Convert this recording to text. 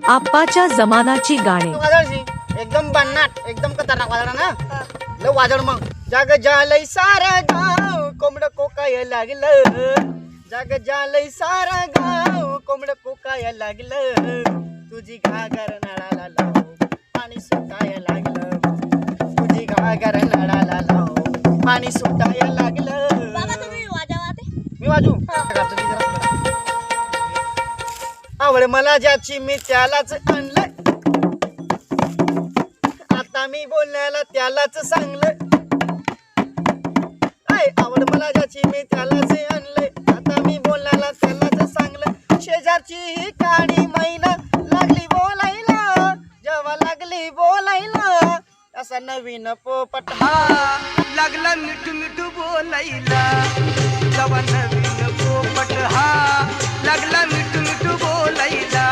आप्पाच्या जमानाची गाणे. वादळची एकदम भन्नाट, एकदम खतरनाक वादळ ना. लव वादळ मग जाग जालय सारा गाव कोंबड कोकाय लागलं. जाग जालय सारा गाव कोंबड कोकाय लागलं. तुझी घागर नळाला लाव पाणी सुटाय लागलं. तुझी घागर नळाला लाव पाणी सुटाय लागलं. मी वाजू आवड मला ज्याची मी त्यालाच आणलं. आता मी बोलण्याला त्यालाच सांगलं. आवड मला ज्याची मी त्यालाच आणलंय. आता मी बोलण्याला त्यालाच सांगलं. शेजारची ही काळी मैना लागली बोलायला. जेव्हा लागली बोलायला असा नवीन पोपट लागला मिठू मिठू बोलायला. जेव्हा नवीन पोपट लागला मिठू मिठू बोलायला.